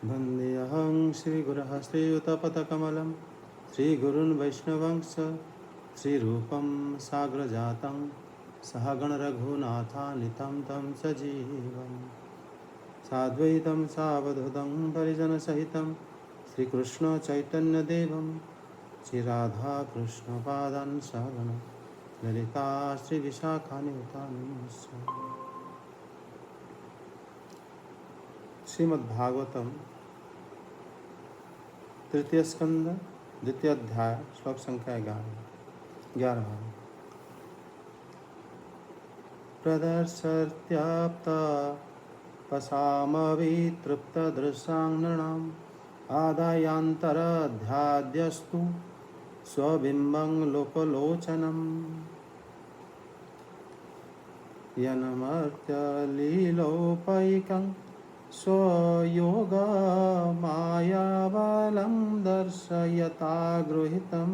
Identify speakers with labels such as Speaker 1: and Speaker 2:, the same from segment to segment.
Speaker 1: वन्देऽहं श्रीगुरः श्रीयुतपदकमलं श्रीगुरून् वैष्णवंश श्रीरूपं साग्रजातं सहगणरघुनाथान्वितं तं सजीवं साद्वैतं सावधूतं परिजनसहितं श्रीकृष्णचैतन्यदेवं श्रीराधाकृष्णपादान् सहगण ललिता श्रीविशाखान्वितांश्च। श्रीमद्भागवतम तृतीय स्कंद द्वितीय अध्याय श्लोक संख्या 11। प्रदर्शत्याप्ता पसामवितृप्तदृशाङ्गणाम् आदायान्तरध्याद्यस्तु स्वबिम्बं लोकलोचनम् यन्मर्त्यलीलोपैकं स्वयोगमायाबलं दर्शयता गृहीतं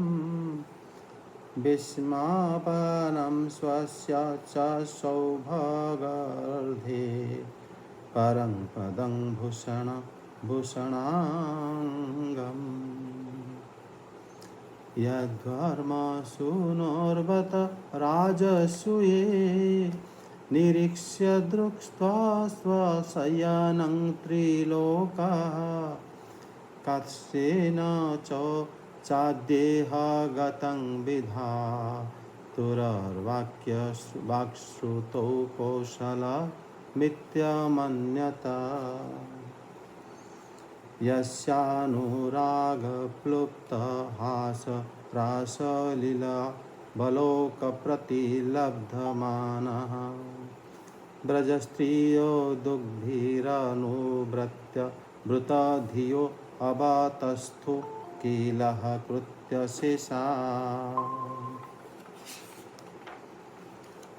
Speaker 1: विस्मापनं स्वस्य च सौभागार्धे परं पदं भूषणाङ्गम् यद्वर्मसूनोर्वत राजसूये निरीक्ष्य दृक्त्वा स्वशयनं त्रिलोकाः कस्येन च चाद्येहगतं विधातुर्वाक्श्रुतौ कौशलमित्यमन्यत यस्यानुरागप्लुप्तहासरासलीला बलोकप्रतिलब्धमानः ब्रजस्त्रियो दुग्धिरनुव्रत्य वृतधियो अबातस्थो किलः कृत्यशेषा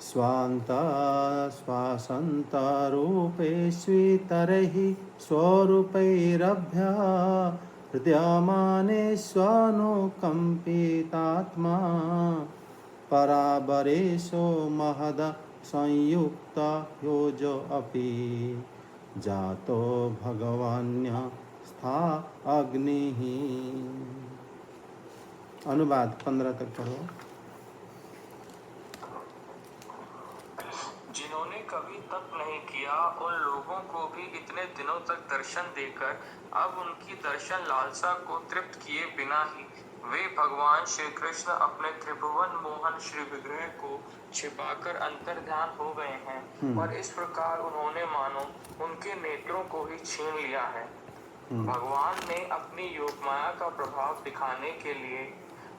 Speaker 1: स्वान्तरूपेष्वितरैः स्वरूपैरभ्य हृदयमानेष्वनुकम्पितात्मा परावरेशो महद संयुक्त योजोऽपि जातो भगवान्य स्था अग्निः। अनुवाद 15 तक पढ़ो।
Speaker 2: जिन्होंने कभी तप नहीं किया उन लोगों को भी इतने दिनों तक दर्शन देकर अब उनकी दर्शन लालसा को तृप्त किए बिना ही वे भगवान श्री कृष्ण अपने त्रिभुवन मोहन श्री विग्रह को छिपाकर अंतर्ध्यान हो गए हैं और इस प्रकार उन्होंने मानो उनके नेत्रों को ही छीन लिया है। भगवान ने अपनी योगमाया का प्रभाव दिखाने के लिए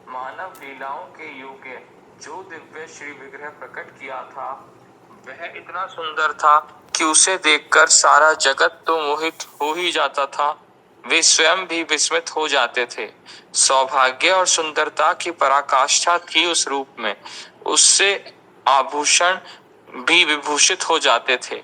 Speaker 2: मानव लीलाओं के योग्य जो दिव्य श्री विग्रह प्रकट किया था वह इतना सुंदर था कि उसे देखकर सारा जगत तो मोहित हो ही जाता था, वे स्वयं भी विस्मित हो जाते थे। सौभाग्य और सुंदरता की पराकाष्ठा थी उस रूप में, उससे आभूषण भी विभूषित हो जाते थे।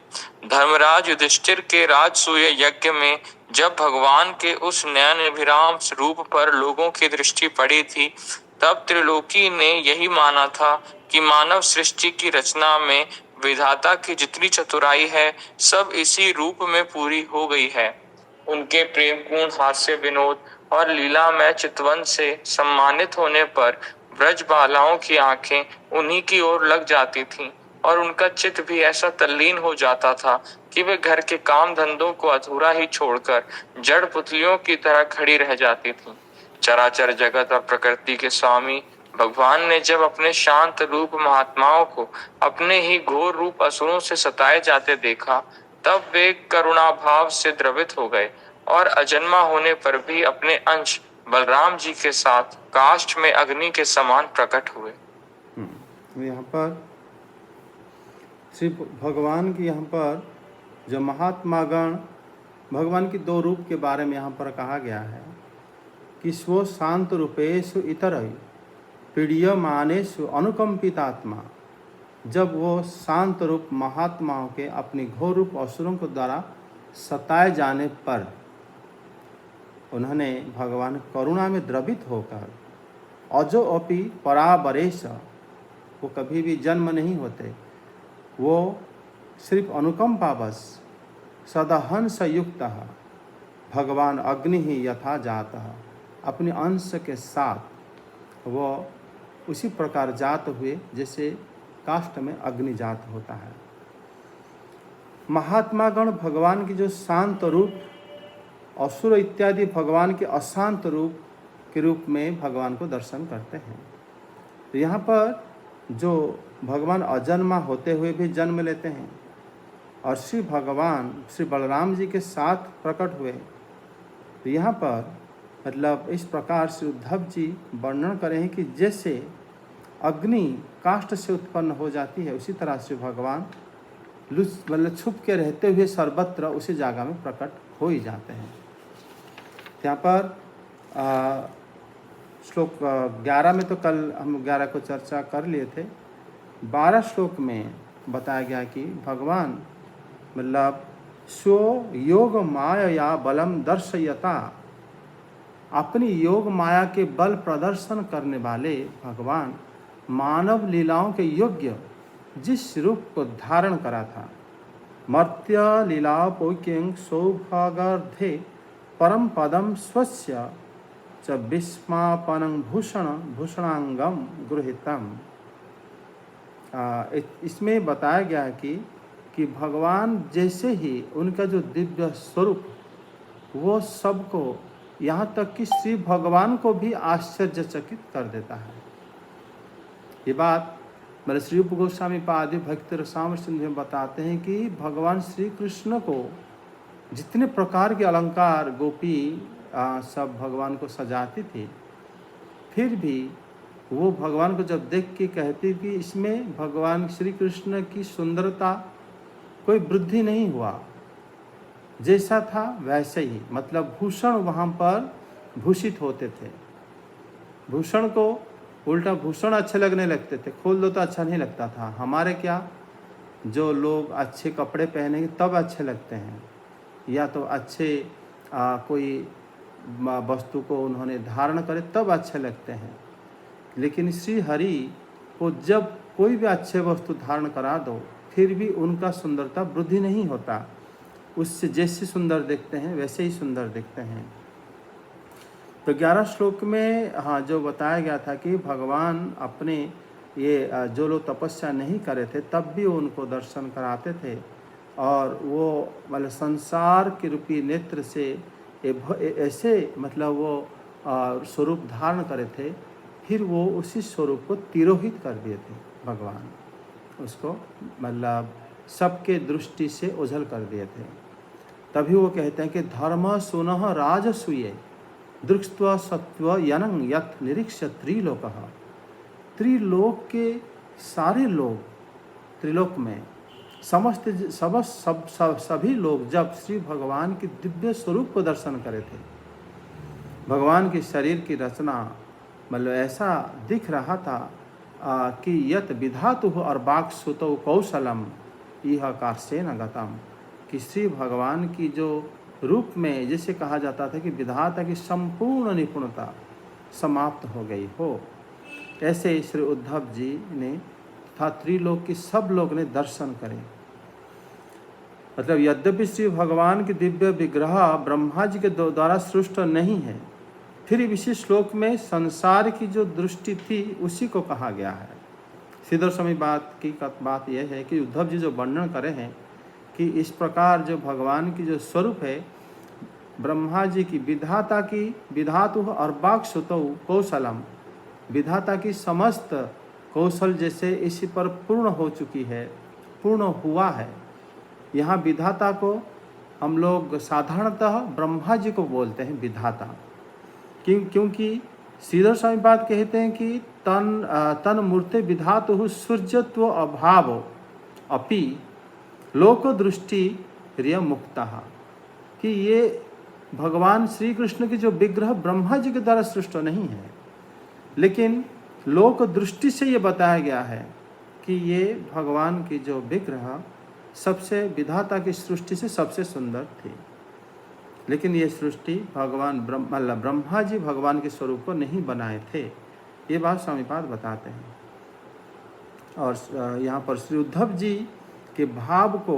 Speaker 2: धर्मराज युधिष्ठिर के राजसूय यज्ञ में जब भगवान के उस नयन अभिराम रूप पर लोगों की दृष्टि पड़ी थी तब त्रिलोकी ने यही माना था कि मानव सृष्टि की रचना में विधाता की जितनी चतुराई है सब इसी रूप में पूरी हो गई है। उनके प्रेमपूर्ण हास्य विनोद और लीलामय चितवन से सम्मानित होने पर ब्रज बालाओं की आंखें उन्हीं की ओर लग जाती थीं और उनका चित्त भी ऐसा तल्लीन हो जाता था कि वे घर के काम धंधों को अधूरा ही छोड़कर जड़ पुतलियों की तरह खड़ी रह जाती थीं। चराचर जगत और प्रकृति के स्वामी भगवान ने जब अपने शांत रूप महात्माओं को अपने ही घोर रूप असुरों से सताए जाते देखा तब वे करुणाभाव से द्रवित हो गए और अजन्मा होने पर भी अपने अंश बलराम जी के साथ काष्ठ में अग्नि के समान प्रकट हुए।
Speaker 1: यहाँ पर श्री भगवान की यहाँ पर जो महात्मागण भगवान की दो रूप के बारे में यहाँ पर कहा गया है कि स्व शांत रूपेशु इतर पीड़ियमानेषु अनुकंपितात्मा। जब वो शांत रूप महात्माओं के अपनी घोर रूप असुरों के द्वारा सताए जाने पर उन्होंने भगवान करुणा में द्रवित होकर अजो अपि परावरेश, वो कभी भी जन्म नहीं होते, वो सिर्फ अनुकंपावश सदहन संयुक्त भगवान अग्नि ही यथा जातः, अपने अंश के साथ वह उसी प्रकार जात हुए जैसे काष्ठ में अग्नि जात होता है। महात्मागण भगवान की जो शांत रूप, असुर इत्यादि भगवान के अशांत रूप के रूप में भगवान को दर्शन करते हैं। तो यहाँ पर जो भगवान अजन्मा होते हुए भी जन्म लेते हैं और श्री भगवान श्री बलराम जी के साथ प्रकट हुए, तो यहाँ पर मतलब इस प्रकार से उद्धव जी वर्णन करें कि जैसे अग्नि काष्ठ से उत्पन्न हो जाती है, उसी तरह से भगवान मतलब छुप के रहते हुए सर्वत्र उसी जगह में प्रकट हो ही जाते हैं। यहाँ पर श्लोक 11 में तो कल हम 11 को चर्चा कर लिए थे। 12 श्लोक में बताया गया कि भगवान मतलब स्व योग माया बलम दर्शयता, अपनी योग माया के बल प्रदर्शन करने वाले भगवान मानव लीलाओं के योग्य जिस रूप को धारण करा था, मर्त्य लीलापोक्यं सौभागार्थे परम पदम स्वस्य च विस्मापनं भूषणांगम गृहीतम। इसमें बताया गया है कि भगवान जैसे ही उनका जो दिव्य स्वरूप वो सबको, यहाँ तक कि श्री भगवान को भी आश्चर्यचकित कर देता है। ये बात मेरे श्री रूप गोस्वामी पादि भक्ति रसायन सिंधु में बताते हैं कि भगवान श्री कृष्ण को जितने प्रकार के अलंकार गोपी सब भगवान को सजाती थी, फिर भी वो भगवान को जब देख के कहती कि इसमें भगवान श्री कृष्ण की सुंदरता कोई वृद्धि नहीं हुआ, जैसा था वैसे ही, मतलब भूषण वहाँ पर भूषित होते थे। भूषण को उल्टा भूषण अच्छे लगने लगते थे, खोल दो तो अच्छा नहीं लगता था। हमारे क्या जो लोग अच्छे कपड़े पहनेंगे तब अच्छे लगते हैं, या तो अच्छे कोई वस्तु को उन्होंने धारण करे तब अच्छे लगते हैं। लेकिन श्री हरि को जब कोई भी अच्छे वस्तु धारण करा दो फिर भी उनका सुंदरता वृद्धि नहीं होता, उससे जैसे सुंदर देखते हैं वैसे ही सुंदर दिखते हैं। तो 11 श्लोक में जो बताया गया था कि भगवान अपने ये जो लोग तपस्या नहीं करे थे तब भी उनको दर्शन कराते थे, और वो मतलब संसार के रूपी नेत्र से ऐसे मतलब वो स्वरूप धारण करे थे, फिर वो उसी स्वरूप को तिरोहित कर दिए थे भगवान, उसको मतलब सबके दृष्टि से ओझल कर दिए थे। तभी वो कहते हैं कि धर्म सुनः राजसूये दृक्त्वा सत्व यनं यत् निरीक्ष्य त्रिलोकः। त्रिलोक के सारे लोग, त्रिलोक में समस्त सभी लोग जब श्री भगवान के दिव्य स्वरूप को दर्शन करे थे, भगवान के शरीर की रचना मतलब ऐसा दिख रहा था कि यत विधातु और वाक्सुतौ कौशलम इह कार्सेन गतम, कि श्री भगवान की जो रूप में जैसे कहा जाता था कि विधाता की संपूर्ण निपुणता समाप्त हो गई हो, ऐसे श्री उद्धव जी ने तथा त्रिलोक की सब लोग ने दर्शन करें। मतलब यद्यपि श्री भगवान की दिव्य विग्रह ब्रह्मा जी के द्वारा सृष्ट नहीं है, फिर इसी श्लोक में संसार की जो दृष्टि थी उसी को कहा गया है। सीधे समय बात यह है कि उद्धव जी जो वर्णन करे हैं कि इस प्रकार जो भगवान की जो स्वरूप है, ब्रह्मा जी की विधातु और वाक्सुतौ कौशलम, विधाता की समस्त कौशल जैसे इसी पर पूर्ण हो चुकी है, पूर्ण हुआ है। यहाँ विधाता को हम लोग साधारणतः ब्रह्मा जी को बोलते हैं विधाता, क्योंकि सीधे समय बात कहते हैं कि तन मूर्ते विधातु सूर्यत्व अभाव अपि लोक दृष्टि रिय मुक्ता, कि ये भगवान श्री कृष्ण की जो विग्रह ब्रह्मा जी के द्वारा सृष्ट नहीं है, लेकिन लोक दृष्टि से ये बताया गया है कि ये भगवान की जो विग्रह सबसे विधाता की सृष्टि से सबसे सुंदर थी। लेकिन ये सृष्टि भगवान ब्रह्मा जी भगवान के स्वरूप को नहीं बनाए थे, ये बात स्वामीपाद बताते हैं। और यहाँ पर श्री उद्धव जी के भाव को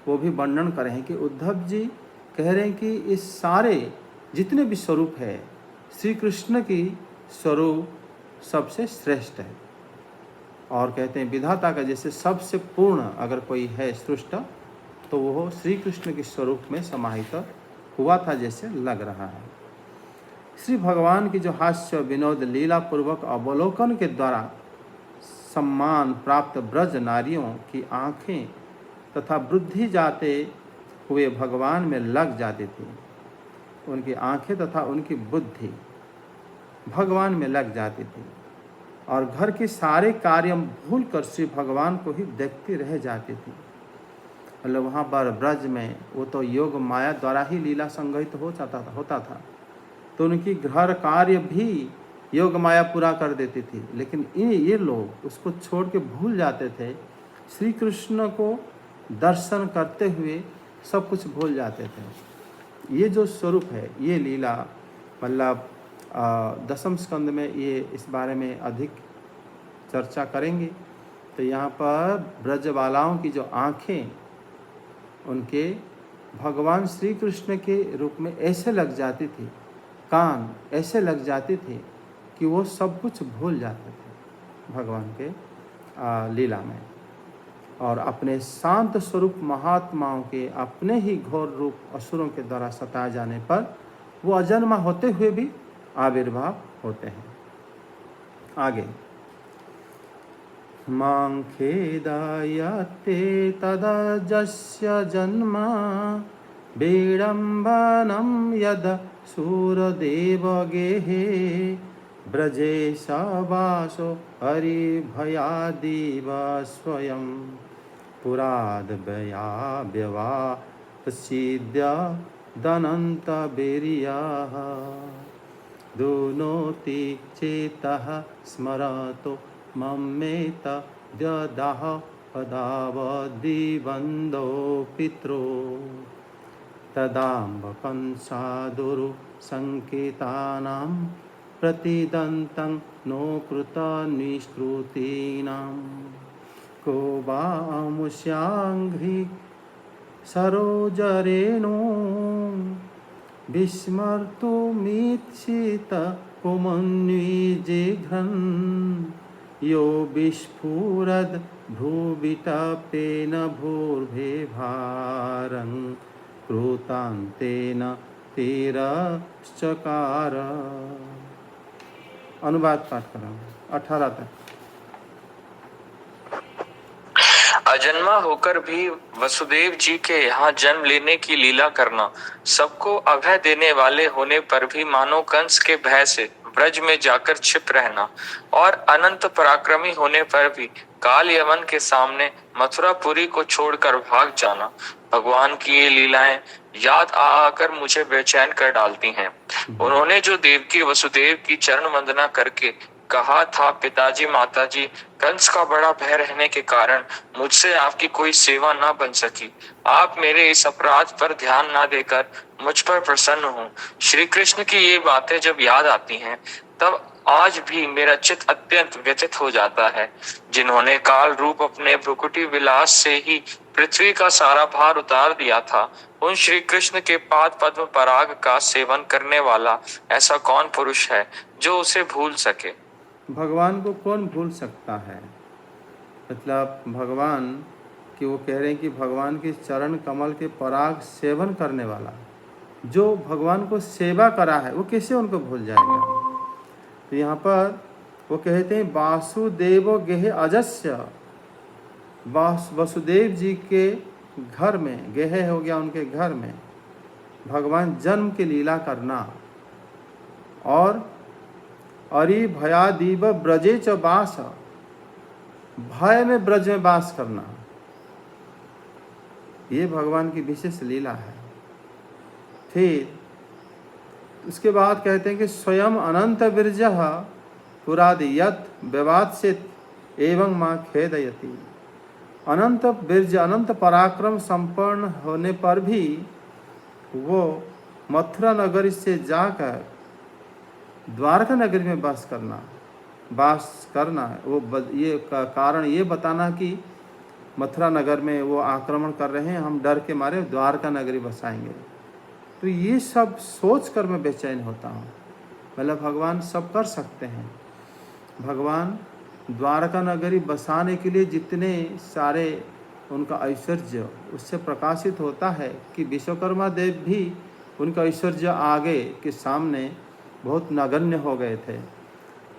Speaker 1: वो भी वर्णन करें कि उद्धव जी कह रहे हैं कि इस सारे जितने भी स्वरूप है, श्री कृष्ण की स्वरूप सबसे श्रेष्ठ है। और कहते हैं विधाता का जैसे सबसे पूर्ण अगर कोई है सृष्ट, तो वो श्री कृष्ण के स्वरूप में समाहित हुआ था जैसे लग रहा है। श्री भगवान की जो हास्य विनोद लीला पूर्वक अवलोकन के द्वारा सम्मान प्राप्त ब्रज नारियों की आँखें तथा वृद्धि जाते हुए भगवान में लग जाती थी। उनकी आँखें तथा उनकी बुद्धि भगवान में लग जाती थी और घर के सारे कार्य भूल कर श्री भगवान को ही देखती रह जाती थी। मतलब वहाँ पर ब्रज में वो तो योग माया द्वारा ही लीला संगठित होता था, तो उनकी घर कार्य भी योग माया पूरा कर देती थी। लेकिन ये लोग उसको छोड़ के भूल जाते थे, श्री कृष्ण को दर्शन करते हुए सब कुछ भूल जाते थे। ये जो स्वरूप है, ये लीला मतलब दसम स्कंद में ये इस बारे में अधिक चर्चा करेंगे। तो यहाँ पर ब्रजवालाओं की जो आँखें उनके भगवान श्री कृष्ण के रूप में ऐसे लग जाती थी, कान ऐसे लग जाते थे कि वो सब कुछ भूल जाते थे भगवान के लीला में। और अपने शांत स्वरूप महात्माओं के अपने ही घोर रूप असुरों के द्वारा सताए जाने पर वो अजन्मा होते हुए भी आविर्भाव होते हैं। आगे मां खेदायते तदा जस्य जन्म विडम्बनं यद सूरदेव गेहे ब्रजे सवासो हरिभयादिव स्वयं पुराद्भया व्यवापसिद्य दनन्तवीर्यः दुनोति चेतः स्मरतो मम्मेत द्यदाह पदावदिवन्दो पित्रो तदाम्बकंसादुरु संकेतानां प्रतिदन्तं नो कृतनिष्कृतीनां को वामुष्याङ्घ्रि सरोजरेणो विस्मर्तुमीप्सित पुमन्विजिघ्रन् यो विस्फुरद् भ्रुविटपेन भूर्भेभारं कृतान्तेन तिरश्चकार। अनुवाद पाठ करो 18 तक।
Speaker 2: अजन्मा होकर भी वसुदेव जी के यहाँ जन्म लेने की लीला करना, सबको अभय देने वाले होने पर भी मानो कंस के भय से ब्रज में जाकर छिप रहना, और अनंत पराक्रमी होने पर भी काल यमन के सामने मथुरापुरी को छोड़कर भाग जाना, भगवान की ये लीलाएं याद आकर मुझे बेचैन कर डालती हैं। उन्होंने जो देवकी वसुदेव की चरण वंदना करके कहा था, पिताजी माताजी, कंस का बड़ा भय रहने के कारण मुझसे आपकी कोई सेवा ना बन सकी। आप मेरे इस अपराध पर ध्यान ना देकर मुझ पर प्रसन्न हो। श्री कृष्ण की ये बातें जब याद आती हैं, तब आज भी मेरा चित्त अत्यंत व्यथित हो जाता है। जिन्होंने काल रूप अपने भ्रुकुटी विलास से ही पृथ्वी का सारा भार उतार दिया था, उन श्री कृष्ण के पाद पद्म पराग का सेवन करने वाला ऐसा कौन पुरुष है जो उसे भूल सके।
Speaker 1: भगवान को कौन भूल सकता है? मतलब भगवान कि वो कह रहे हैं कि भगवान के चरण कमल के पराग सेवन करने वाला जो भगवान को सेवा करा है, वो कैसे उनको भूल जाएगा। तो यहाँ पर वो कहते हैं वासुदेव गेह अजस्य, वसुदेव जी के घर में, गेह हो गया उनके घर में भगवान जन्म की लीला करना, और अरि भयादीव ब्रजे च वास, भय में ब्रज में वास करना, ये भगवान की विशेष लीला है। फिर उसके बाद कहते हैं कि स्वयं अनंत विरजः पुरादियत व्यवात्सित एवं मां खेदयति। अनंत विरज, अनंत पराक्रम संपन्न होने पर भी वो मथुरा नगरी से जाकर द्वारका नगरी में वास करना वो ये कारण ये बताना कि मथुरा नगर में वो आक्रमण कर रहे हैं, हम डर के मारे द्वारका नगरी बसाएंगे। तो ये सब सोच कर मैं बेचैन होता हूँ। मतलब भगवान सब कर सकते हैं। भगवान द्वारका नगरी बसाने के लिए जितने सारे उनका ऐश्वर्य उससे प्रकाशित होता है कि विश्वकर्मा देव भी उनका ऐश्वर्य आगे के सामने बहुत नगण्य हो गए थे।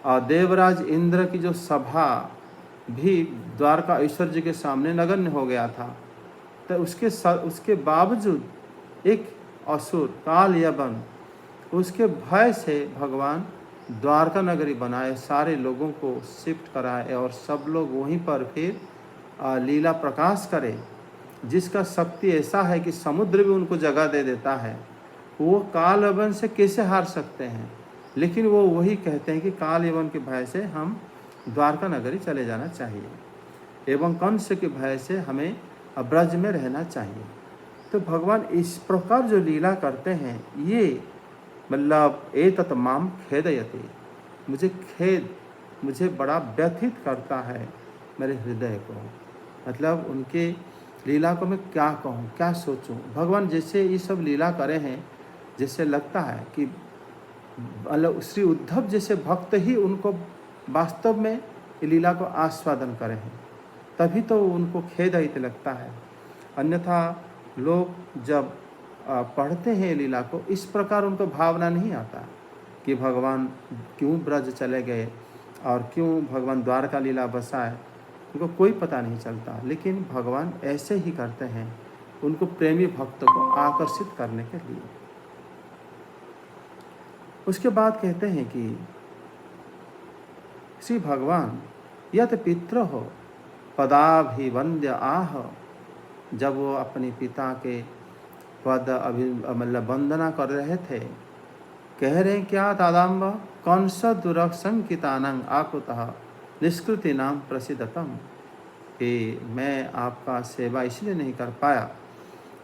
Speaker 1: और देवराज इंद्र की जो सभा भी द्वारका ऐश्वर्य के सामने नगण्य हो गया था। तो उसके बावजूद एक असुर काल यवन उसके भय से भगवान द्वारका नगरी बनाए, सारे लोगों को शिफ्ट कराए और सब लोग वहीं पर फिर लीला प्रकाश करे, जिसका शक्ति ऐसा है कि समुद्र भी उनको जगह दे देता है। वो काल यवन से कैसे हार सकते हैं? लेकिन वो वही कहते हैं कि काल यवन के भय से हम द्वारका नगरी चले जाना चाहिए एवं कंस के भय से हमें ब्रज में रहना चाहिए। तो भगवान इस प्रकार जो लीला करते हैं, ये मतलब एतत् माम खेदयति, मुझे बड़ा व्यथित करता है मेरे हृदय को। मतलब उनके लीला को मैं क्या कहूँ, क्या सोचूं। भगवान जैसे ये सब लीला करे हैं, जैसे लगता है कि मतलब श्री उद्धव जैसे भक्त ही उनको वास्तव में लीला को आस्वादन करे हैं, तभी तो उनको खेदयित लगता है। अन्यथा लोग जब पढ़ते हैं लीला को, इस प्रकार उनको भावना नहीं आता कि भगवान क्यों ब्रज चले गए और क्यों भगवान द्वारका लीला बसाए, उनको कोई पता नहीं चलता। लेकिन भगवान ऐसे ही करते हैं, उनको प्रेमी भक्तों को आकर्षित करने के लिए। उसके बाद कहते हैं कि श्री भगवान यत पितृ हो पदाभिवंद्य आह, जब वो अपने पिता के पद मतलब वंदना कर रहे थे, कह रहे क्या तादाम्ब कंस दुरक्षंकितानंग आकुतः निष्कृति नाम प्रसिद्धतम, कि मैं आपका सेवा इसलिए नहीं कर पाया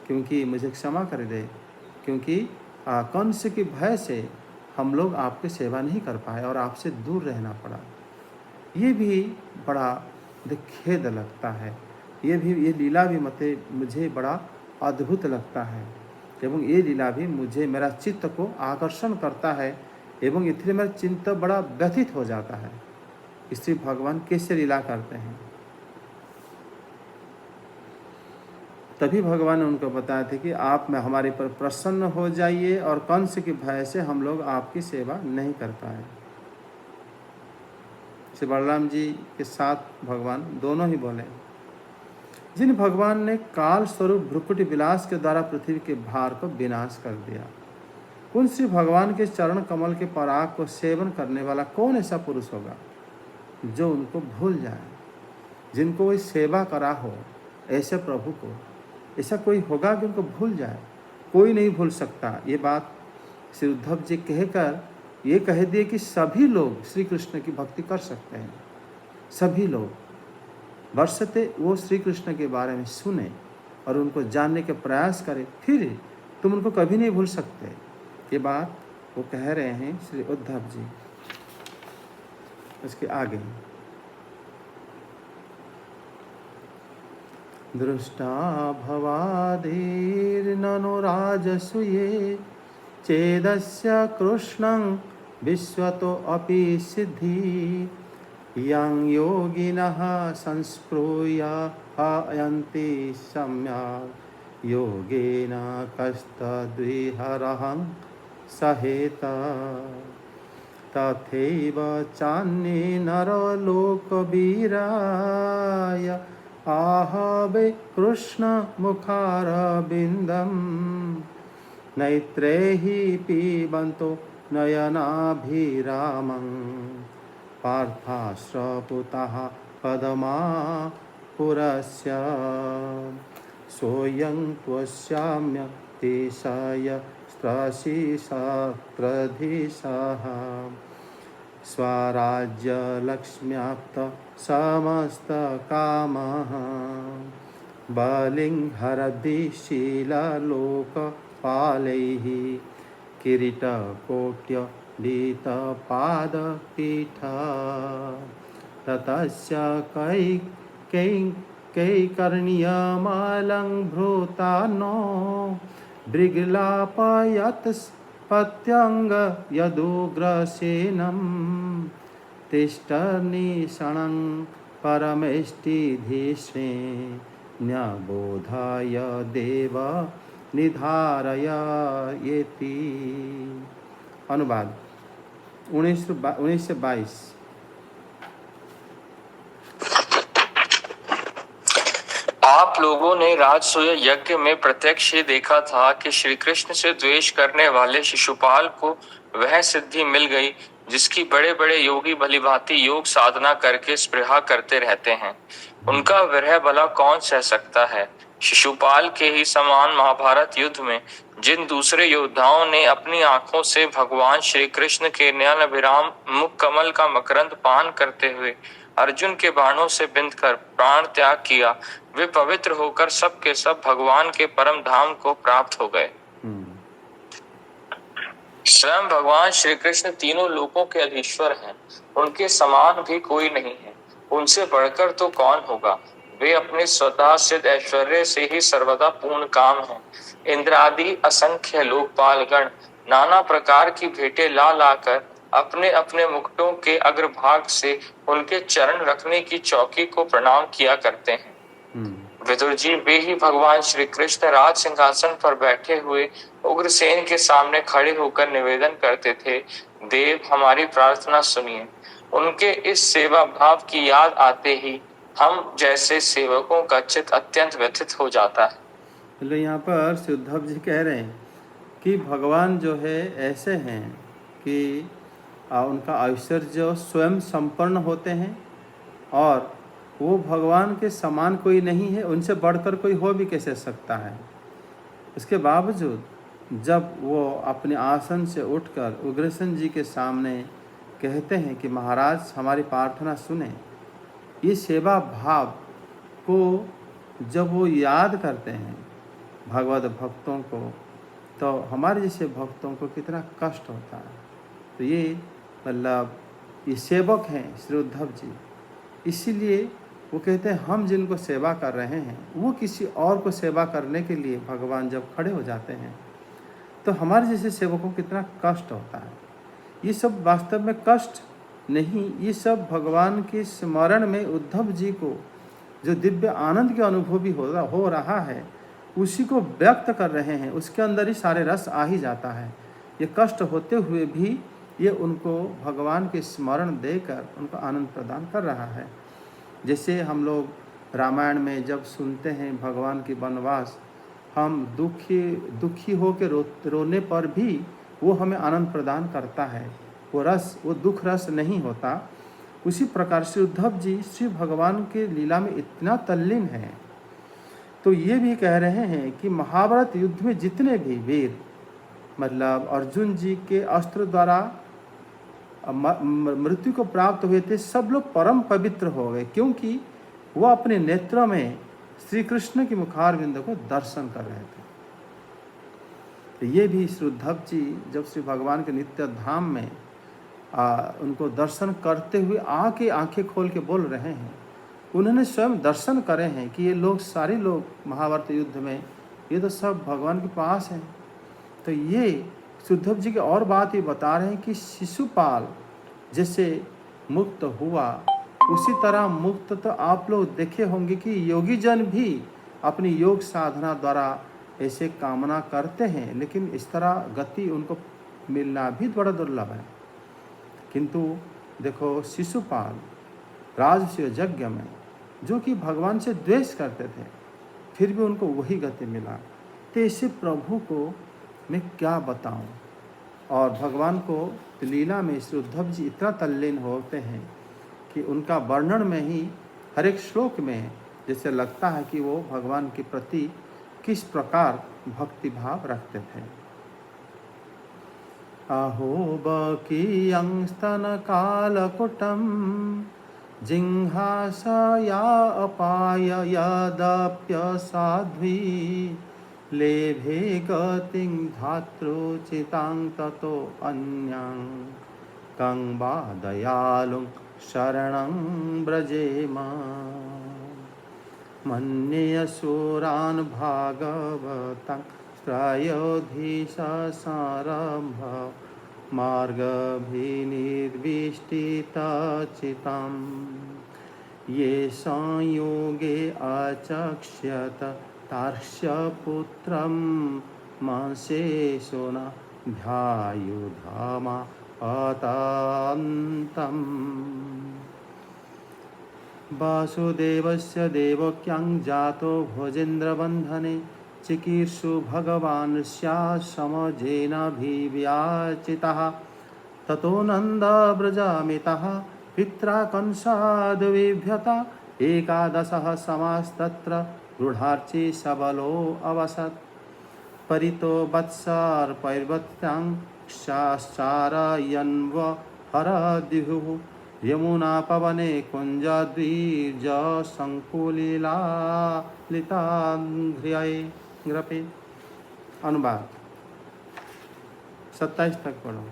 Speaker 1: क्योंकि मुझे क्षमा कर दे, क्योंकि कंस के भय से हम लोग आपकी सेवा नहीं कर पाए और आपसे दूर रहना पड़ा। ये भी बड़ा खेद लगता है। ये लीला भी मुझे बड़ा अद्भुत लगता है एवं ये लीला भी मेरा चित्त को आकर्षण करता है एवं इसलिए मेरा चित्त बड़ा व्यथित हो जाता है। इसलिए भगवान कैसे लीला करते हैं। तभी भगवान ने उनको बताया था कि आप में हमारे पर प्रसन्न हो जाइए और कंस के भय से हम लोग आपकी सेवा नहीं कर पाए। श्री बलराम जी के साथ भगवान दोनों ही बोले, जिन भगवान ने काल स्वरूप भ्रुकुटी विलास के द्वारा पृथ्वी के भार को विनाश कर दिया, उन श्री भगवान के चरण कमल के पराग को सेवन करने वाला कौन ऐसा पुरुष होगा जो उनको भूल जाए। जिनको वही सेवा करा हो ऐसे प्रभु को, ऐसा कोई होगा कि उनको भूल जाए? कोई नहीं भूल सकता। ये बात श्री उद्धव जी कहकर ये कह दिए कि सभी लोग श्री कृष्ण की भक्ति कर सकते हैं। सभी लोग बरसते वो श्री कृष्ण के बारे में सुने और उनको जानने के प्रयास करें, फिर तुम उनको कभी नहीं भूल सकते। ये बात वो कह रहे हैं श्री उद्धव जी। उसके आगे दृष्टा भवादिर्ननु राजसूये चेदस्य कृष्णं विश्वतो अपि सिद्धि यं योगिनः संस्पृह्यन्ति सम्यक् योगेन कस्तद्विहरहं सहेत तथैव चान्ये नरलोकवीराय आहवे कृष्णमुखारविन्दं नैत्रैहि पिबन्तो नयनाभिरामं पार्थाश्रपुतः पदमापुरस्य सोऽयं त्वस्याम्यतिशयस्त्रशिशत्रधीशः स्वराज्यलक्ष्म्याप्त समस्तकामः बलिं हरदिशीललोकपालैः किरीटकोट्यलितपादपीठ ततस्य कैकर्ण्यमलङ्घृता नो भृगलापयत् पत्यंग यदुग्रसेनं तिष्ठन्निषणं परमेष्टिधीशे न्यबोधाय देव निधारयेति। अनुवाद 19 से 22।
Speaker 2: आप लोगों ने राजसूय यज्ञ में प्रत्यक्ष ही देखा था कि श्री कृष्ण से द्वेष करने वाले शिशुपाल को वह सिद्धि मिल गई जिसकी बड़े बड़े योगी भलीभांति योग साधना करके स्पृहा करते रहते हैं। उनका विरह भला कौन सह सकता है। शिशुपाल के ही समान महाभारत युद्ध में जिन दूसरे योद्धाओं ने अपनी आंखों से भगवान श्री कृष्ण के नयन अभिराम मुख कमल का मकरंद पान करते हुए अर्जुन के बाणों से बिंधकर प्राण त्याग किया, वे पवित्र होकर सब के सब भगवान के परम धाम को प्राप्त हो गए। स्वयं भगवान श्री कृष्ण तीनों लोकों के अधीश्वर हैं, उनके समान भी कोई नहीं है, उनसे बढ़कर तो कौन होगा। वे अपने स्वतः सिद्ध ऐश्वर्य से ही सर्वदा पूर्ण काम हैं। इंद्र आदि असंख्य लोकपालगण नाना प्रकार की भेंटें ला लाकर अपने अपने मुकुटों के अग्रभाग से उनके चरण रखने की चौकी को प्रणाम किया करते हैं। विदुर जी वे ही भगवान श्री कृष्ण राज सिंहासन पर बैठे हुए उग्रसेन के सामने खड़े होकर निवेदन करते थे, देव हमारी प्रार्थना सुनिए। उनके इस सेवा भाव की याद आते ही हम जैसे सेवकों का चित्त अत्यंत व्यथित हो जाता है।
Speaker 1: मतलब यहाँ पर श्री उद्धव जी कह रहे हैं कि भगवान जो है ऐसे हैं कि उनका ऐश्वर्य स्वयं संपन्न होते हैं और वो भगवान के समान कोई नहीं है, उनसे बढ़कर कोई हो भी कैसे सकता है। इसके बावजूद जब वो अपने आसन से उठकर उग्रसेन जी के सामने कहते हैं कि महाराज हमारी प्रार्थना सुने, ये सेवा भाव को जब वो याद करते हैं भगवत भक्तों को, तो हमारे जैसे भक्तों को कितना कष्ट होता है। तो ये मतलब ये सेवक हैं श्री उद्धव जी, इसीलिए वो कहते हैं हम जिनको सेवा कर रहे हैं वो किसी और को सेवा करने के लिए भगवान जब खड़े हो जाते हैं तो हमारे जैसे सेवकों को कितना कष्ट होता है। ये सब वास्तव में कष्ट नहीं, ये सब भगवान के स्मरण में उद्धव जी को जो दिव्य आनंद की अनुभूति हो रहा है उसी को व्यक्त कर रहे हैं, उसके अंदर ही सारे रस आ ही जाता है। ये कष्ट होते हुए भी ये उनको भगवान के स्मरण देकर उनको आनंद प्रदान कर रहा है। जैसे हम लोग रामायण में जब सुनते हैं भगवान की वनवास, हम दुखी हो के रोने पर भी वो हमें आनंद प्रदान करता है, वो रस वो दुख रस नहीं होता। उसी प्रकार से उद्धव जी श्री भगवान के लीला में इतना तल्लीन है। तो ये भी कह रहे हैं कि महाभारत युद्ध में जितने भी वीर मतलब अर्जुन जी के अस्त्र द्वारा मृत्यु को प्राप्त हुए थे, सब लोग परम पवित्र हो गए, क्योंकि वो अपने नेत्रों में श्री कृष्ण की मुखारविंद को दर्शन कर रहे थे। तो ये भी श्री उद्धव जी जब श्री भगवान के नित्य धाम में उनको दर्शन करते हुए आके आंखें खोल के बोल रहे हैं, उन्होंने स्वयं दर्शन करे हैं कि ये लोग सारे लोग महाभारत युद्ध में ये तो सब भगवान के पास हैं। तो ये उद्धव जी की और बात ये बता रहे हैं कि शिशुपाल जैसे मुक्त हुआ उसी तरह मुक्त तो आप लोग देखे होंगे कि योगी जन भी अपनी योग साधना द्वारा ऐसे कामना करते हैं, लेकिन इस तरह गति उनको मिलना भी बड़ा दुर्लभ है। किंतु देखो शिशुपाल राजसूय यज्ञ में जो कि भगवान से द्वेष करते थे फिर भी उनको वही गति मिला। तो ऐसे प्रभु को मैं क्या बताऊं। और भगवान को लीला में श्री उद्धव जी इतना तल्लीन होते हैं कि उनका वर्णन में ही हर एक श्लोक में जैसे लगता है कि वो भगवान के प्रति किस प्रकार भक्ति भाव रखते थे। अहो बकीयं स्तनकालकुटं जिह्वासया अपाय यदप्यसाध्वी लेभे गतिं धात्रोचितां ततो अन्यं कं वा दयालुं शरणं व्रजेम। मन्ये असुरान् भागवतं त्रयोधीशारम्भ मार्गभिर्निर्विष्टितचितम् ये संयोगे अचक्ष्यत तार्क्ष्यपुत्रं मांसेषु न ध्यायुधामा अतान्तम् वासुदेवस्य देवक्यां जातो भोजेन्द्रबन्धने चिकीर्षु भगवान् स्याश्रमजेनाभिव्याचितः ततो नन्दव्रजमितः पित्रा कंसाद्विभ्यता एकादशः समास्तत्र रूढार्ची सबलो अवसत् परितो वत्सर्पैर्वत्यां क्षाश्चारयन्व हरद्युः यमुना पवने कुञ्जद्विजसङ्कुलिलालिताङ्घ्र्ये अनुवाद 27 तक पढ़ो।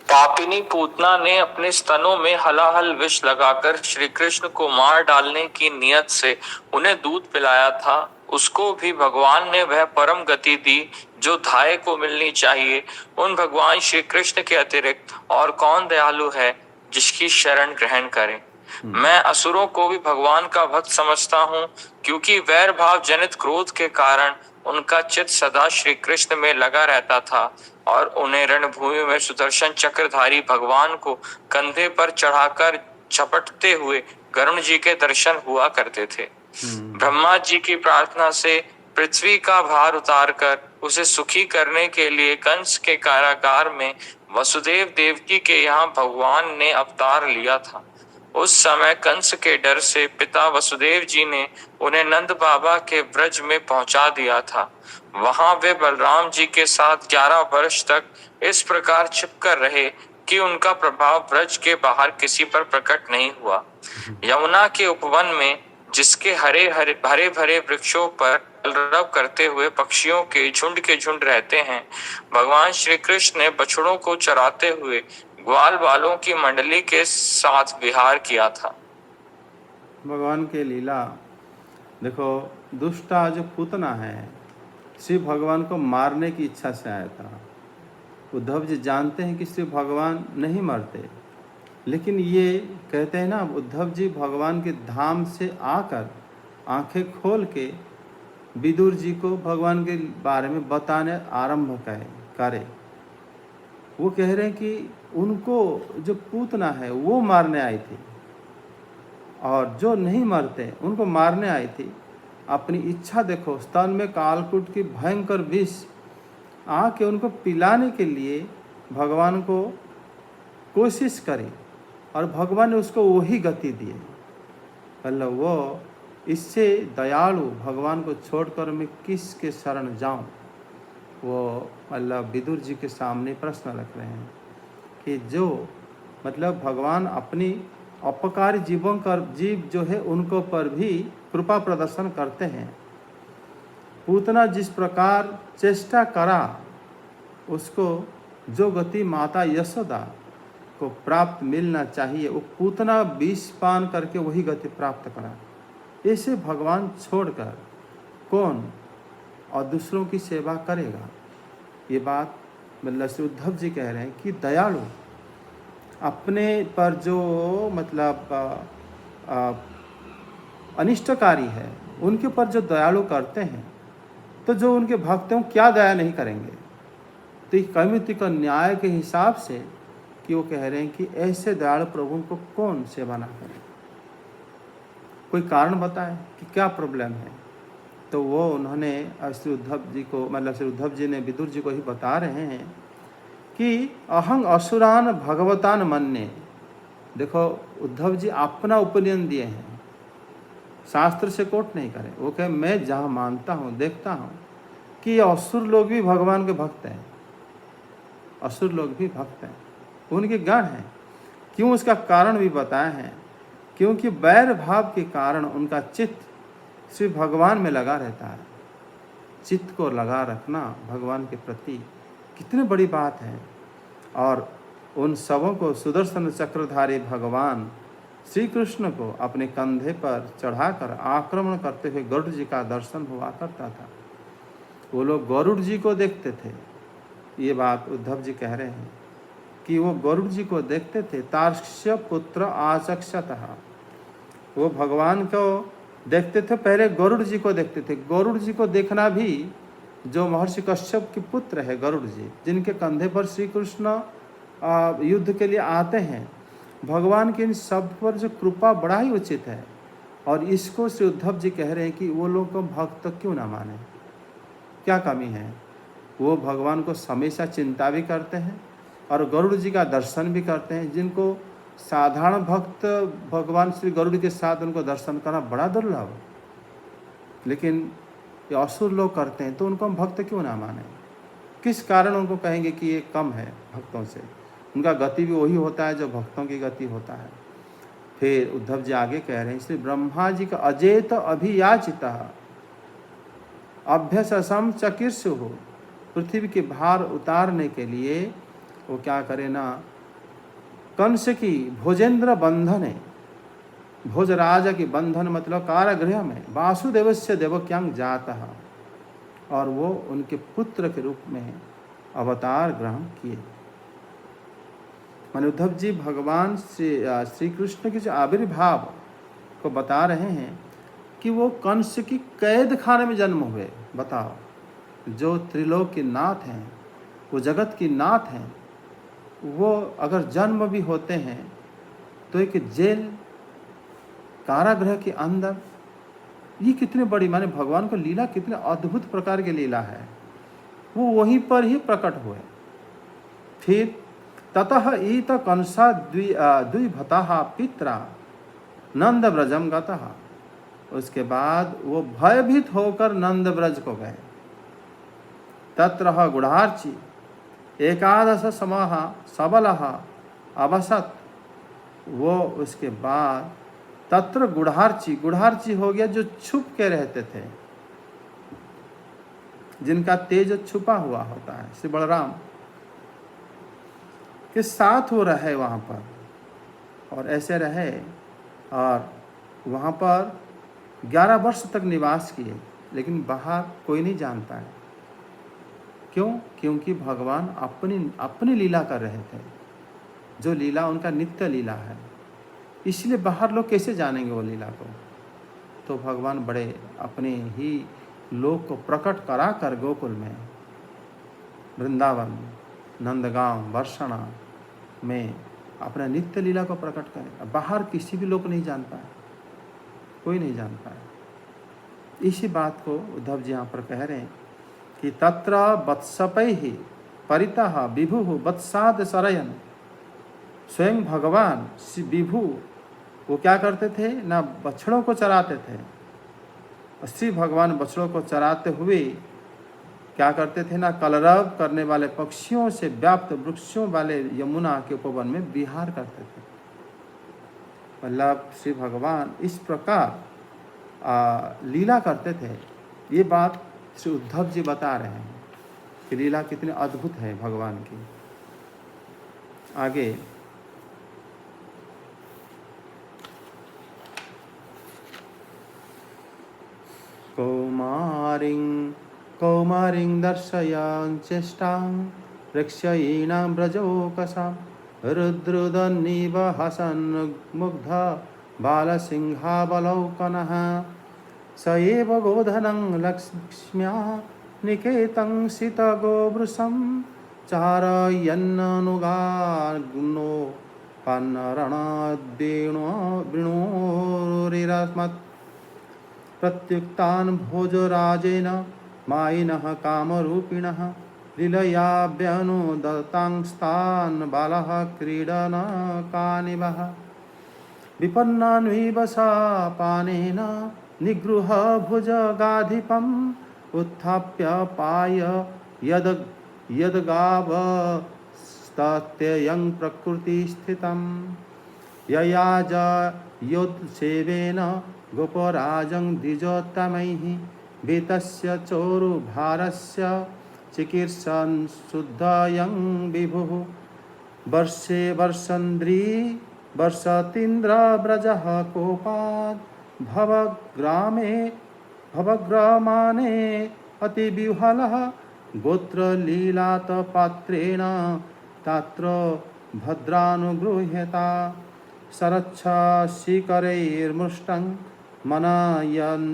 Speaker 2: पापिनी पूतना ने अपने स्तनों में हलाहल विष लगाकर श्री कृष्ण को मार डालने की नियत से उन्हें दूध पिलाया था। उसको भी भगवान ने वह परम गति दी जो धाय को मिलनी चाहिए। उन भगवान श्री कृष्ण के अतिरिक्त और कौन दयालु है जिसकी शरण ग्रहण करे। मैं असुरों को भी भगवान का भक्त समझता हूँ, क्योंकि वैर भाव जनित क्रोध के कारण उनका चित्त सदा श्री कृष्ण में लगा रहता था और उन्हें रणभूमि में सुदर्शन चक्रधारी भगवान को कंधे पर चढ़ाकर झपटते हुए गरुण जी के दर्शन हुआ करते थे। ब्रह्मा जी की प्रार्थना से पृथ्वी का भार उतारकर उसे सुखी करने के लिए कंस के कारागार में वसुदेव देवकी के यहाँ भगवान ने अवतार लिया था। उस समय कंस के डर से पिता वसुदेव जी ने उन्हें नंद बाबा के ब्रज में पहुंचा दिया था। वहां वे बलराम जी के साथ 11 वर्ष तक इस प्रकार छिपकर रहे कि उनका प्रभाव ब्रज के बाहर किसी पर प्रकट नहीं हुआ। यमुना के उपवन में जिसके हरे भरे वृक्षों पर कलरव करते हुए पक्षियों के झुंड रहते हैं, भगवान श्री कृष्ण ने बछड़ों को चराते हुए ग्वाल वालों की मंडली के साथ विहार किया था।
Speaker 1: भगवान के लीला देखो। दुष्टा जो पूतना है शिव भगवान को मारने की इच्छा से आया था। उद्धव जी जानते हैं कि शिव भगवान नहीं मरते, लेकिन ये कहते हैं ना, उद्धव जी भगवान के धाम से आकर आंखें खोल के विदुर जी को भगवान के बारे में बताने आरंभ करे। वो कह रहे हैं कि उनको जो पूतना है वो मारने आई थी और जो नहीं मरते उनको मारने आई थी। अपनी इच्छा देखो, स्तन में कालकूट की भयंकर विष आके उनको पिलाने के लिए भगवान को कोशिश करी और भगवान ने उसको वही गति दी। मतलब वो इससे दयालु भगवान को छोड़कर मैं किसके शरण जाऊं। वो मतलब विदुर जी के सामने प्रश्न रख रहे हैं कि जो मतलब भगवान अपनी अपकारी जीव जो है उनको पर भी कृपा प्रदर्शन करते हैं। पूतना जिस प्रकार चेष्टा करा उसको जो गति माता यशोदा को प्राप्त मिलना चाहिए, वो पूतना विष पान करके वही गति प्राप्त करा। ऐसे भगवान छोड़कर कौन और दूसरों की सेवा करेगा। ये बात मतलब श्री उद्धव जी कह रहे हैं कि दयालु अपने पर जो मतलब अनिष्टकारी है उनके पर जो दयालु करते हैं, तो जो उनके भक्त हैं क्या दया नहीं करेंगे। तो इस कमिति का न्याय के हिसाब से कि वो कह रहे हैं कि ऐसे दयालु प्रभु को कौन सेवा ना करे। कोई कारण बताए कि क्या प्रॉब्लम है। तो वो उन्होंने श्री उद्धव जी को मतलब श्री उद्धव जी ने विदुर जी को ही बता रहे हैं कि अहं असुरान भगवतान मन्ये। देखो उद्धव जी अपना ओपिनियन दिए हैं, शास्त्र से कोट नहीं करे। वो कहे मैं जहाँ मानता हूँ देखता हूँ कि असुर लोग भी भगवान के भक्त हैं, असुर लोग भी भक्त हैं, उनके गण हैं। क्यों उसका कारण भी बताए हैं, क्योंकि वैर भाव के कारण उनका चित्त श्री भगवान में लगा रहता है। चित्त को लगा रखना भगवान के प्रति कितनी बड़ी बात है। और उन सबों को सुदर्शन चक्रधारी भगवान श्री कृष्ण को अपने कंधे पर चढ़ाकर आक्रमण करते हुए गरुड़ जी का दर्शन हुआ करता था। वो लोग गरुड़ जी को देखते थे। ये बात उद्धव जी कह रहे हैं कि वो गरुड़ जी को देखते थे। तार्क्ष्य पुत्र आचक्षतः, वो भगवान को देखते थे, पहले गरुड़ जी को देखते थे। गरुड़ जी को देखना भी, जो महर्षि कश्यप के पुत्र है गरुड़ जी, जिनके कंधे पर श्री कृष्ण युद्ध के लिए आते हैं, भगवान की इन सब पर जो कृपा बड़ा ही उचित है। और इसको श्री उद्धव जी कह रहे हैं कि वो लोग को भक्त क्यों ना माने, क्या कमी है। वो भगवान को हमेशा चिंता भी करते हैं और गरुड़ जी का दर्शन भी करते हैं। जिनको साधारण भक्त भगवान श्री गरुड़ के साथ उनको दर्शन करना बड़ा दुर्लभ, लेकिन ये असुर लोग करते हैं, तो उनको हम भक्त क्यों ना माने। किस कारण उनको कहेंगे कि ये कम है भक्तों से। उनका गति भी वही होता है जो भक्तों की गति होता है। फिर उद्धव जी आगे कह रहे हैं, श्री ब्रह्मा जी का अजेत अभियाचिता अभ्यसम चकिर्षु हो, पृथ्वी के भार उतारने के लिए वो क्या करे ना, कंस की भोजेंद्र बंधन है, भोजराज के बंधन मतलब कारागृह में वासुदेव से देवक्यांग जाता, और वो उनके पुत्र के रूप में अवतार ग्रहण किए। माने उद्धव जी भगवान श्री कृष्ण के जो आविर्भाव को बता रहे हैं कि वो कंस की कैद खाने में जन्म हुए। बताओ, जो त्रिलोक के नाथ हैं, वो जगत की नाथ हैं, वो अगर जन्म भी होते हैं तो एक जेल कारागृह के अंदर, ये कितनी बड़ी, माने भगवान को लीला कितने अद्भुत प्रकार की लीला है, वो वहीं पर ही प्रकट हुए। फिर ततः ईत कंसा द्विभतः पित्रा नंद ब्रजम गतः, उसके बाद वो भयभीत होकर नंद ब्रज को गए। तत्र गुढ़ार्ची एकादश समः सबलः अवसत, वो उसके बाद तत्र गुढ़ार्ची, गुढ़ार्ची हो गया जो छुप के रहते थे, जिनका तेज छुपा हुआ होता है। श्री बलराम के साथ वो रहे वहाँ पर, और ऐसे रहे, और वहाँ पर 11 वर्ष तक निवास किए, लेकिन बाहर कोई नहीं जानता है। क्यों? क्योंकि भगवान अपनी लीला कर रहे थे, जो लीला उनका नित्य लीला है, इसलिए बाहर लोग कैसे जानेंगे वो लीला को। तो भगवान बड़े अपने ही लोक को प्रकट करा कर गोकुल में, वृंदावन, नंदगांव, बरसना में अपना नित्य लीला को प्रकट करें। बाहर किसी भी लोग नहीं जानता है, कोई नहीं जानता है। इसी बात को उद्धव जी यहाँ पर कह रहे हैं कि तत्र वत्सपैहि परितः विभु वत्साद सरयन, स्वयं भगवान श्री विभु वो क्या करते थे ना, बछड़ों को चराते थे। श्री भगवान बछड़ों को चराते हुए क्या करते थे ना, कलरव करने वाले पक्षियों से व्याप्त वृक्षों वाले यमुना के उपवन में विहार करते थे। मतलब श्री भगवान इस प्रकार लीला करते थे। ये बात श्री उद्धव जी बता रहे हैं कि लीला कितनी अद्भुत है भगवान की। आगे कौमारिं दर्शयां चेष्टां रक्षयीणां ब्रजोकसां रुद्रुदन्निव हसन् मुग्ध बालसिंहावलोकनः, स एव गोधनं लक्ष्म्या निकेतं सितगोवृषं चारयन्ननुगाग्नो पन्नरणद्वेणोरिरस्मत्, प्रत्युक्तान् भोजराजेन मायिनः कामरूपिणः लीलयाभ्यनुदतांस्तान् बालः क्रीडनकानिवः, विपन्नान्विवशापानेन निगृह भुजगाधिपम् उत्थाप्य पाय यद्गावस्तत्ययं प्रकृतिस्थितं, ययाज योत्सेवेन गोपराजं द्विजोत्तमैः भीतस्य चोरुभारस्य चिकीर्षन् शुद्धयं विभुः, वर्षे वर्षन्द्री वर्षतीन्द्र व्रजः कोपात् भवग्रामाने अतिविह्वलः गोत्रलीलातपात्रेण तत्र भद्रानुगृह्यता शरच्छशिखरैर्मुष्टं मननयन्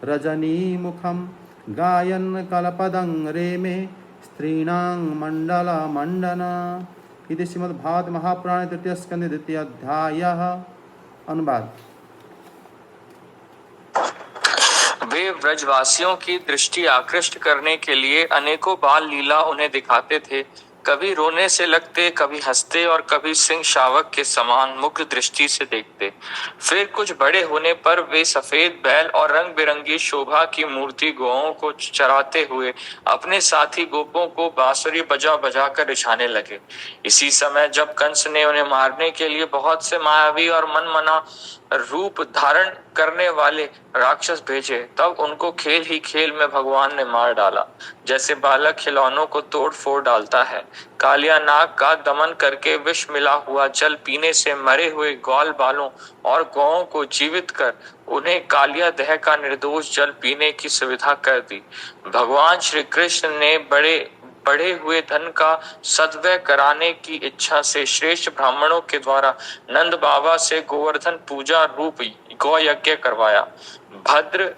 Speaker 1: रजनीमुखं गायन् कलपदं रेमे स्त्रीणां मण्डलमण्डन। इति श्रीमद्भागवत महापुराणे तृतीय स्कंदे द्वितीय अध्यायः। अनुवाद।
Speaker 2: वे ब्रजवासियों की दृष्टि आकृष्ट करने के लिए अनेकों बाल लीला उन्हें दिखाते थे। कभी रोने से लगते, कभी हंसते और कभी सिंह शावक के समान मुग्ध दृष्टि से देखते। फिर कुछ बड़े होने पर वे सफेद बैल और रंग बिरंगी शोभा की मूर्ति गौओं को चराते हुए अपने साथी गोपों को बांसुरी बजा बजा कर रिझाने लगे। इसी समय जब कंस ने उन्हें मारने के लिए बहुत से मायावी और मनमना रूप धारण करने वाले राक्षस भेजे, तब उनको खेल ही खेल में भगवान ने मार डाला, जैसे बालक खिलौनों को तोड़ फोड़ डालता है। कालिया नाग का दमन करके विष मिला हुआ जल पीने से मरे हुए ग्वाल बालों और गौओं को जीवित कर उन्हें कालिया दह का निर्दोष जल पीने की सुविधा कर दी। भगवान श्री कृष्ण ने बढ़े हुए धन का सद्व्यय कराने की इच्छा से श्रेष्ठ ब्राह्मणों के द्वारा नंद बाबा से गोवर्धन पूजा रूप गौ यज्ञ करवाया। भद्र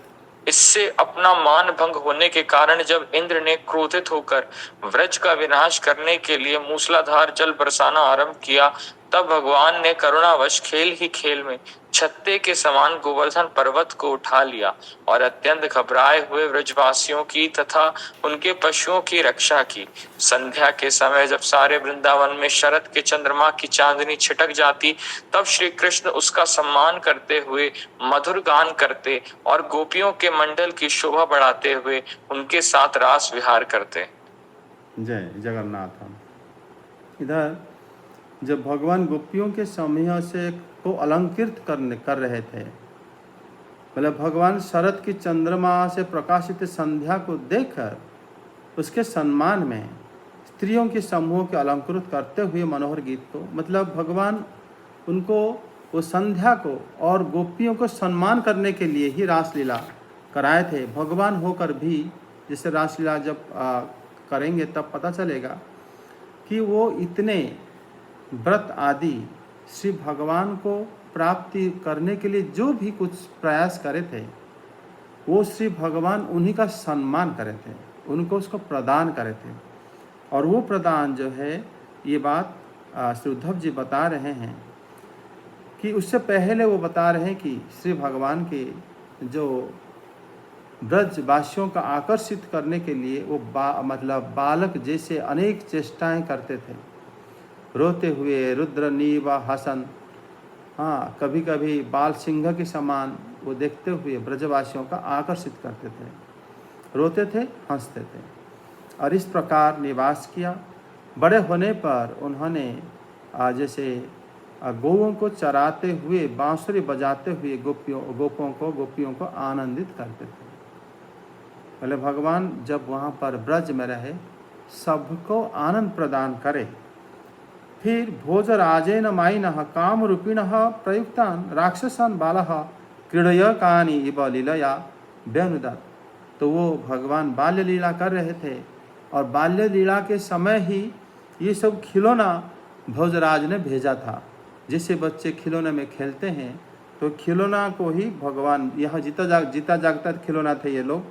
Speaker 2: इससे अपना मान भंग होने के कारण जब इंद्र ने क्रोधित होकर व्रज का विनाश करने के लिए मूसलाधार जल बरसाना आरंभ किया, तब भगवान ने करुणावश खेल ही खेल में छत्ते के समान गोवर्धन पर्वत को उठा लिया और अत्यंत घबराए हुए व्रजवासियों की तथा उनके पशुओं की रक्षा की। संध्या के समय जब सारे वृंदावन में शरद के चंद्रमा की चांदनी छिटक जाती, तब श्री कृष्ण उसका सम्मान करते हुए मधुर गान करते और गोपियों के मंडल की शोभा बढ़ाते हुए उनके साथ रास विहार करते।
Speaker 1: जय जगन्नाथ। इधर जब भगवान गोपियों के समूह से को अलंकृत कर रहे थे, मतलब भगवान शरद की चंद्रमा से प्रकाशित संध्या को देखकर उसके सम्मान में स्त्रियों के समूह के अलंकृत करते हुए मनोहर गीत को, मतलब भगवान उनको वो संध्या को और गोपियों को सम्मान करने के लिए ही रासलीला कराए थे। भगवान होकर भी जैसे रासलीला जब करेंगे तब पता चलेगा कि वो इतने व्रत आदि श्री भगवान को प्राप्ति करने के लिए जो भी कुछ प्रयास करे थे, वो श्री भगवान उन्हीं का सम्मान करे थे, उनको उसको प्रदान करे थे। और वो प्रदान जो है, ये बात श्री उद्धव जी बता रहे हैं कि उससे पहले वो बता रहे हैं कि श्री भगवान के जो ब्रजवासियों का आकर्षित करने के लिए वो मतलब बालक जैसे अनेक चेष्टाएं करते थे, रोते हुए रुद्र नीव हसन, हाँ कभी कभी बाल सिंह के समान वो देखते हुए ब्रजवासियों का आकर्षित करते थे, रोते थे, हंसते थे और इस प्रकार निवास किया। बड़े होने पर उन्होंने जैसे गौओं को चराते हुए बांसुरी बजाते हुए गोपियों को आनंदित करते थे। पहले भगवान जब वहाँ पर ब्रज में रहे, सबको आनंद प्रदान करे। फिर भोजराजेन मायिनः कामरूपिणः प्रयुक्तान् राक्षसान् बालः क्रीडयकानि इव लीलया व्यनुदत्। तो वो भगवान बाल्य लीला कर रहे थे और बाल्य लीला के समय ही ये सब खिलौना भोजराज ने भेजा था। जैसे बच्चे खिलौने में खेलते हैं, तो खिलौना को ही भगवान, यह जीता जागता खिलौना थे ये लोग,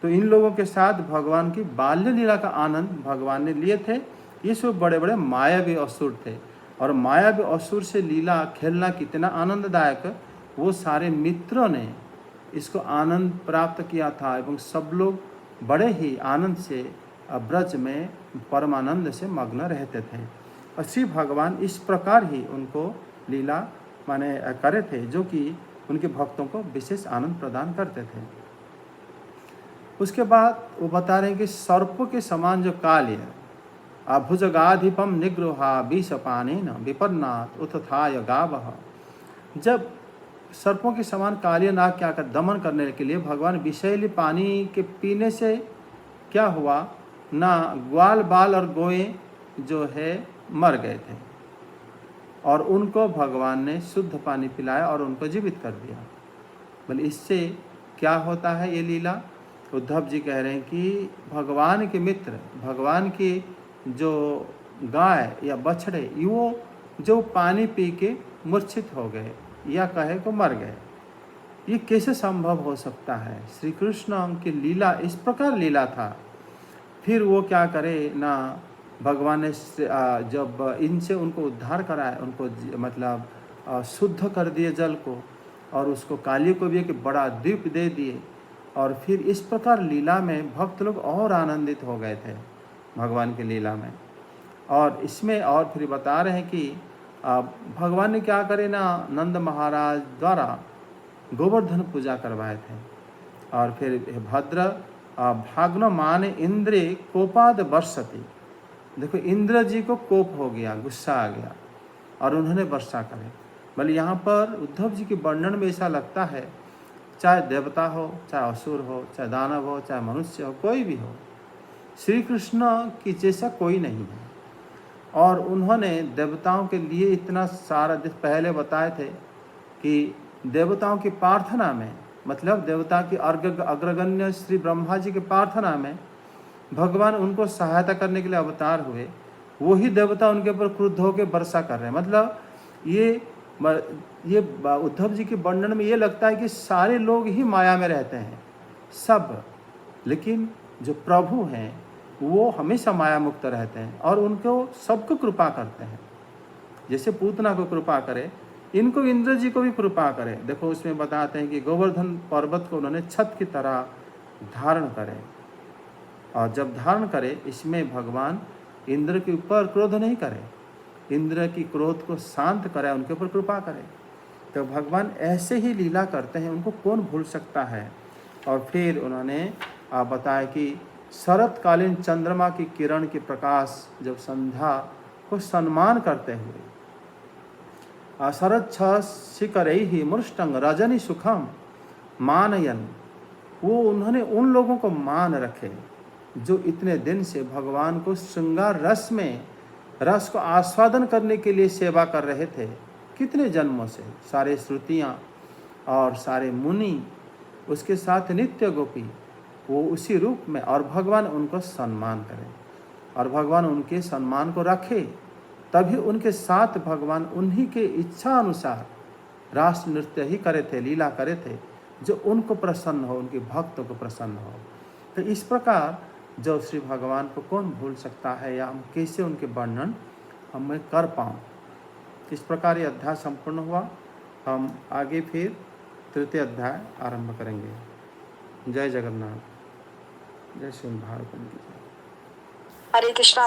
Speaker 1: तो इन लोगों के साथ भगवान की बाल्य लीला का आनंद भगवान ने लिए थे। ये सब बड़े बड़े मायावी असुर थे और मायावी असुर से लीला खेलना कितना आनंददायक, वो सारे मित्रों ने इसको आनंद प्राप्त किया था एवं सब लोग बड़े ही आनंद से ब्रज में परमानंद से मग्न रहते थे। और श्री भगवान इस प्रकार ही उनको लीला माने करे थे, जो कि उनके भक्तों को विशेष आनंद प्रदान करते थे। उसके बाद वो बता रहे हैं कि सर्प के समान जो काल्य भुजगाधिपम निगृहा विषपानेन विपन्नात् उत्थाय गावः। जब सर्पों के समान कालिया नाग क्या कर दमन करने के लिए भगवान विषैली पानी के पीने से क्या हुआ ना, ग्वाल बाल और गोएं जो है मर गए थे। और उनको भगवान ने शुद्ध पानी पिलाया और उनको जीवित कर दिया। बोले इससे क्या होता है ये लीला? उद्धव जी कह रहे हैं कि भगवान के मित्र, भगवान की जो गाय या बछड़े, वो जो पानी पी के मूर्छित हो गए या कहे को मर गए, ये कैसे संभव हो सकता है? श्री कृष्ण की लीला इस प्रकार लीला था। फिर वो क्या करे ना, भगवान ने जब इनसे उनको उद्धार कराया, उनको मतलब शुद्ध कर दिए जल को, और उसको काली को भी एक बड़ा द्वीप दे दिए, और फिर इस प्रकार लीला में भक्त लोग और आनंदित हो गए थे भगवान की लीला में। और इसमें और फिर बता रहे हैं कि भगवान ने क्या करे ना, नंद महाराज द्वारा गोवर्धन पूजा करवाए थे। और फिर भद्र भाग्न मान इंद्रे कोपाद वर्षति, देखो इंद्र जी को कोप हो गया, गुस्सा आ गया, और उन्होंने वर्षा करे। भले यहाँ पर उद्धव जी के वर्णन में ऐसा लगता है, चाहे देवता हो, चाहे असुर हो, चाहे दानव हो, चाहे मनुष्य हो, कोई भी हो, श्री कृष्ण की जैसा कोई नहीं है। और उन्होंने देवताओं के लिए इतना सारा पहले बताए थे कि देवताओं की प्रार्थना में, मतलब देवता की अग्रगण्य श्री ब्रह्मा जी की प्रार्थना में भगवान उनको सहायता करने के लिए अवतार हुए, वही देवता उनके ऊपर क्रुद्ध होकर वर्षा कर रहे हैं। मतलब ये उद्धव जी के वर्णन में ये लगता है कि सारे लोग ही माया में रहते हैं सब, लेकिन जो प्रभु हैं वो हमेशा माया मुक्त रहते हैं और उनको सबको कृपा करते हैं। जैसे पूतना को कृपा करे, इनको इंद्र जी को भी कृपा करे। देखो उसमें बताते हैं कि गोवर्धन पर्वत को उन्होंने छत की तरह धारण करे, और जब धारण करे इसमें भगवान इंद्र के ऊपर क्रोध नहीं करे, इंद्र की क्रोध को शांत करे, उनके ऊपर कृपा करे। तो भगवान ऐसे ही लीला करते हैं, उनको कौन भूल सकता है। और फिर उन्होंने बताया कि शरतकालीन चंद्रमा की किरण के प्रकाश जब संध्या को सम्मान करते हुए शरद शिखरैहि मुष्टंग रजनी सुखम मानयन, वो उन्होंने उन लोगों को मान रखे जो इतने दिन से भगवान को श्रृंगार रस को आस्वादन करने के लिए सेवा कर रहे थे। कितने जन्मों से सारे श्रुतियाँ और सारे मुनि, उसके साथ नित्य गोपी, वो उसी रूप में, और भगवान उनको सम्मान करे और भगवान उनके सम्मान को रखे, तभी उनके साथ भगवान उन्हीं के इच्छा अनुसार रास नृत्य ही करे थे, लीला करे थे, जो उनको प्रसन्न हो, उनके भक्तों को प्रसन्न हो। तो इस प्रकार जो श्री भगवान को कौन भूल सकता है, या हम कैसे उनके वर्णन हमें कर पाऊँ। इस प्रकार ये अध्याय संपूर्ण हुआ। हम आगे फिर तृतीय अध्याय आरंभ करेंगे। जय जगन्नाथ, जय श्री भागवत की जय।
Speaker 3: हरे कृष्णा।